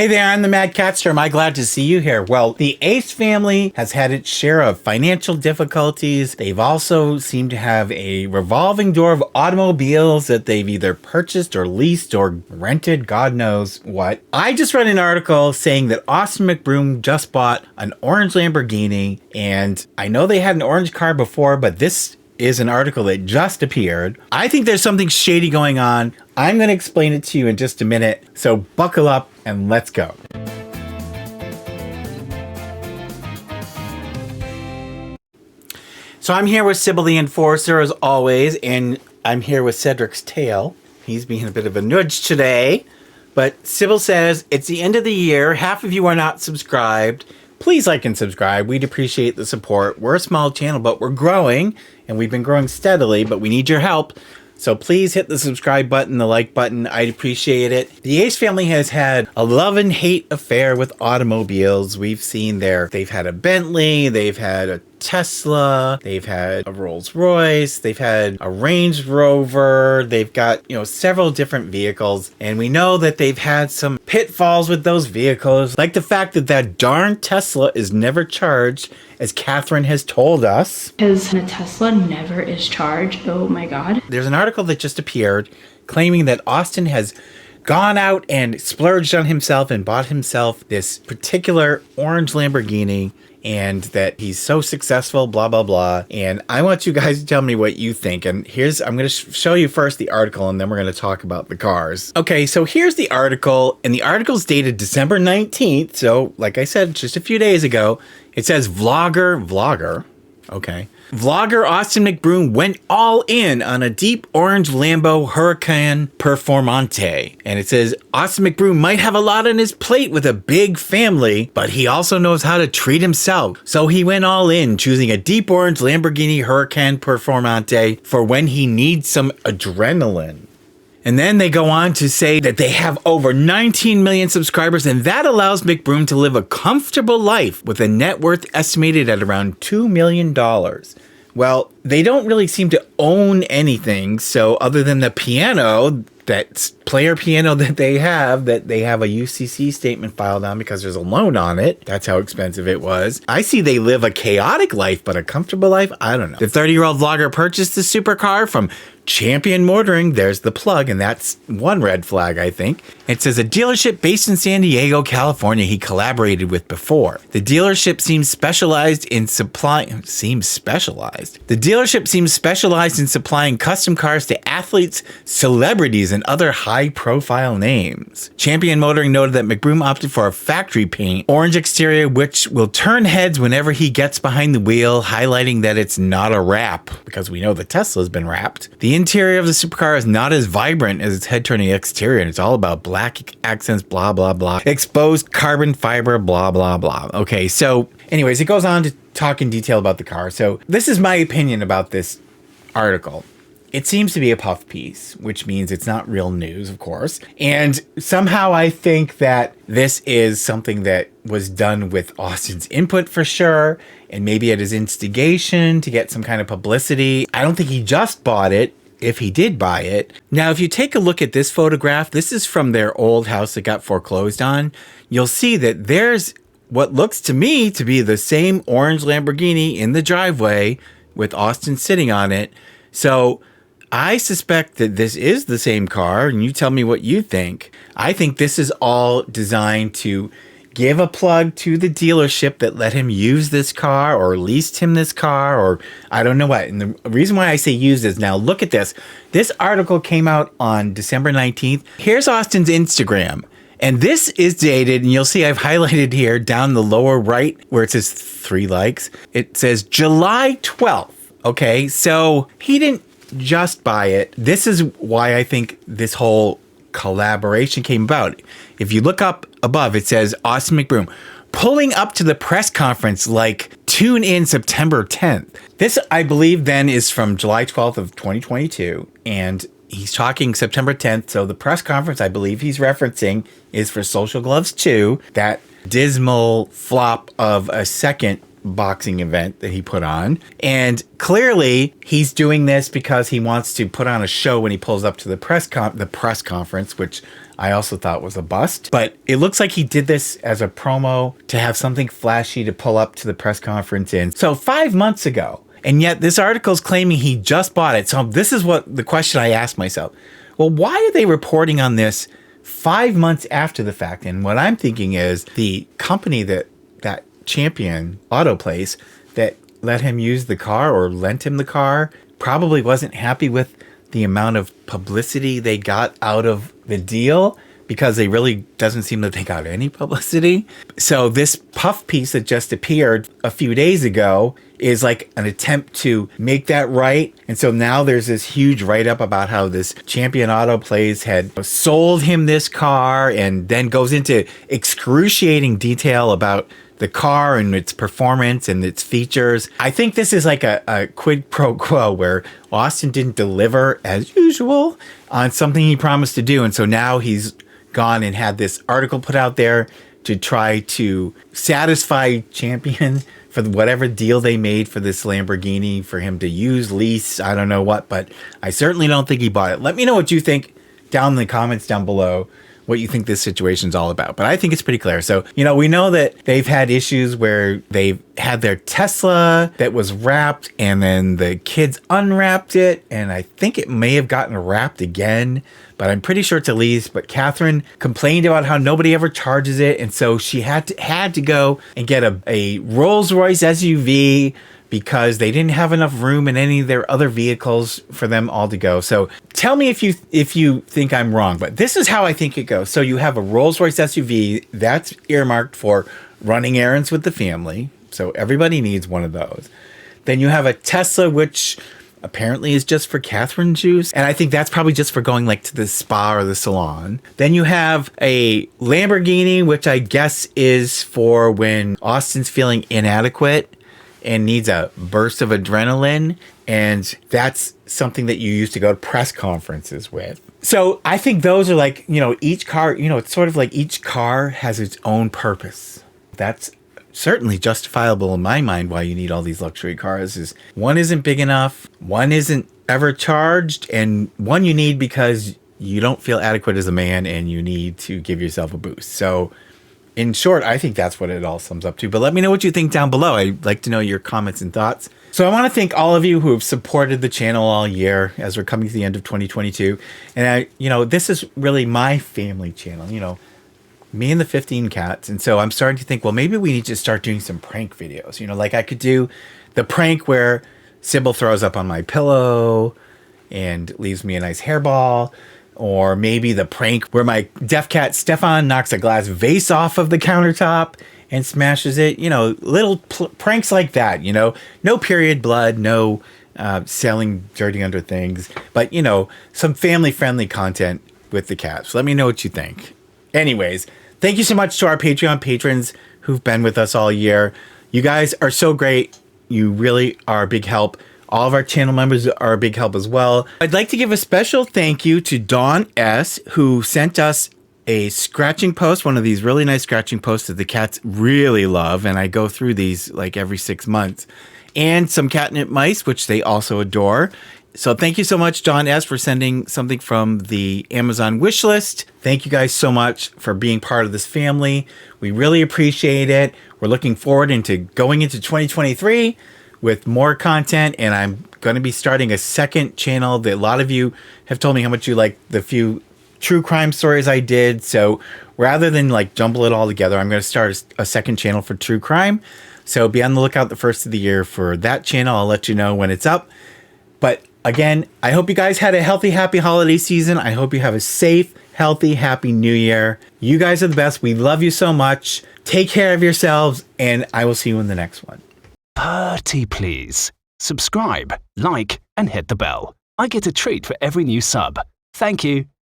Hey there, I'm the MadCatster. Am I glad to see you here? Well, the Ace family has had its share of financial difficulties. They've also seemed to have a revolving door of automobiles that they've either purchased or leased or rented, God knows what. I just read an article saying that Austin McBroom just bought an orange Lamborghini, and I know they had an orange car before, but this is an article that just appeared. I think there's something shady going on. I'm going to explain it to you in just a minute, so buckle up and let's go. So I'm here with Sybil the Enforcer as always, and I'm here with Cedric's Tail. He's being a bit of a nudge today, but Sybil says it's the end of the year. Half of you are not subscribed. Please like and subscribe. We'd appreciate the support. We're a small channel, but we're growing, and we've been growing steadily, but we need your help. So please hit the subscribe button, the like button. I'd appreciate it. The Ace family has had a love and hate affair with automobiles. We've seen they've had a Bentley, they've had a Tesla, they've had a Rolls Royce, they've had a Range Rover, they've got, several different vehicles, and we know that they've had some pitfalls with those vehicles, like the fact that that darn Tesla is never charged, as Catherine has told us. Because a Tesla never is charged. Oh my God. There's an article that just appeared claiming that Austin has gone out and splurged on himself and bought himself this particular orange Lamborghini, and that he's so successful, blah, blah, blah. And I want you guys to tell me what you think. And I'm going to show you first the article, and then we're going to talk about the cars. Okay, so here's the article, and the article's dated December 19th. So, like I said, just a few days ago. It says vlogger, okay. Vlogger Austin McBroom went all in on a deep orange Lambo Huracan Performante. And it says, Austin McBroom might have a lot on his plate with a big family, but he also knows how to treat himself. So he went all in, choosing a deep orange Lamborghini Huracan Performante for when he needs some adrenaline. And then they go on to say that they have over 19 million subscribers, and that allows McBroom to live a comfortable life with a net worth estimated at around $2 million. Well, they don't really seem to own anything, so other than the piano, that player piano that they have a UCC statement filed on because there's a loan on it. That's how expensive it was. I see they live a chaotic life, but a comfortable life? I don't know. The 30-year-old vlogger purchased the supercar from Champion Motoring. There's the plug, and that's one red flag, I think. It says a dealership based in San Diego, California he collaborated with before. The dealership seems specialized in supplying custom cars to athletes, celebrities, and other high-profile names. Champion Motoring noted that McBroom opted for a factory paint, orange exterior, which will turn heads whenever he gets behind the wheel, highlighting that it's not a wrap, because we know the Tesla's been wrapped. The interior of the supercar is not as vibrant as its head-turning exterior, and it's all about black accents, blah, blah, blah. Exposed carbon fiber, blah, blah, blah. Okay, so anyways, it goes on to talk in detail about the car. So this is my opinion about this article. It seems to be a puff piece, which means it's not real news, of course. And somehow I think that this is something that was done with Austin's input for sure, and maybe at his instigation to get some kind of publicity. I don't think he just bought it, if he did buy it. Now, if you take a look at this photograph, this is from their old house that got foreclosed on. You'll see that there's what looks to me to be the same orange Lamborghini in the driveway with Austin sitting on it. So I suspect that this is the same car, and you tell me what you think. I think this is all designed to give a plug to the dealership that let him use this car or leased him this car, or I don't know what. And the reason why I say used is, now look at this. This article came out on December 19th. Here's Austin's Instagram. And this is dated, and you'll see I've highlighted here down the lower right where it says 3 likes. It says July 12th. Okay, so he didn't just buy it. This is why I think this whole collaboration came about. If you look up above, it says Austin McBroom pulling up to the press conference like tune in September 10th. This, I believe, then is from July 12th of 2022, and he's talking September 10th. So the press conference I believe he's referencing is for Social Gloves 2, that dismal flop of a second boxing event that he put on. And clearly he's doing this because he wants to put on a show when he pulls up to the press conference, which I also thought was a bust. But it looks like he did this as a promo to have something flashy to pull up to the press conference in. So 5 months ago. And yet this article is claiming he just bought it. So this is what the question I asked myself. Well, why are they reporting on this 5 months after the fact? And what I'm thinking is the company that Champion Auto Place that let him use the car or lent him the car probably wasn't happy with the amount of publicity they got out of the deal, because they really doesn't seem that they got any publicity. So this puff piece that just appeared a few days ago is like an attempt to make that right. And so now there's this huge write-up about how this Champion Auto Place had sold him this car, and then goes into excruciating detail about the car and its performance and its features. I think this is like a quid pro quo where Austin didn't deliver as usual on something he promised to do. And so now he's gone and had this article put out there to try to satisfy Champion for whatever deal they made for this Lamborghini for him to use, lease, I don't know what, but I certainly don't think he bought it. Let me know what you think down in the comments down below, what you think this situation's all about. But I think it's pretty clear. So, we know that they've had issues where they've had their Tesla that was wrapped and then the kids unwrapped it. And I think it may have gotten wrapped again, but I'm pretty sure it's a lease. But Catherine complained about how nobody ever charges it. And so she had to go and get a Rolls Royce SUV because they didn't have enough room in any of their other vehicles for them all to go. So tell me if you think I'm wrong, but this is how I think it goes. So you have a Rolls Royce SUV that's earmarked for running errands with the family. So everybody needs one of those. Then you have a Tesla, which apparently is just for Catherine's use. And I think that's probably just for going like to the spa or the salon. Then you have a Lamborghini, which I guess is for when Austin's feeling inadequate and needs a burst of adrenaline. And that's something that you use to go to press conferences with. So I think those are like, each car, it's sort of like each car has its own purpose. That's certainly justifiable in my mind why you need all these luxury cars. Is one isn't big enough, one isn't ever charged, and one you need because you don't feel adequate as a man and you need to give yourself a boost. So in short, I think that's what it all sums up to. But let me know what you think down below. I'd like to know your comments and thoughts. So I want to thank all of you who have supported the channel all year as we're coming to the end of 2022. And this is really my family channel, me and the 15 cats. And so I'm starting to think, well, maybe we need to start doing some prank videos. Like I could do the prank where Sybil throws up on my pillow and leaves me a nice hairball. Or maybe the prank where my deaf cat Stefan knocks a glass vase off of the countertop and smashes it. Little pranks like that. No period blood, no selling dirty under things. But, some family-friendly content with the cats. Let me know what you think. Anyways, thank you so much to our Patreon patrons who've been with us all year. You guys are so great. You really are a big help. All of our channel members are a big help as well. I'd like to give a special thank you to Dawn S., who sent us a scratching post, one of these really nice scratching posts that the cats really love, and I go through these like every 6 months, and some catnip mice, which they also adore. So thank you so much, Dawn S., for sending something from the Amazon wish list. Thank you guys so much for being part of this family. We really appreciate it. We're looking forward into going into 2023 with more content, and I'm going to be starting a second channel that a lot of you have told me how much you like the few true crime stories I did. So rather than like jumble it all together, I'm going to start a second channel for true crime. So be on the lookout the first of the year for that channel. I'll let you know when it's up. But again, I hope you guys had a healthy, happy holiday season. I hope you have a safe, healthy, happy new year. You guys are the best. We love you so much. Take care of yourselves, and I will see you in the next one. Pretty please. Subscribe, like, and hit the bell. I get a treat for every new sub. Thank you.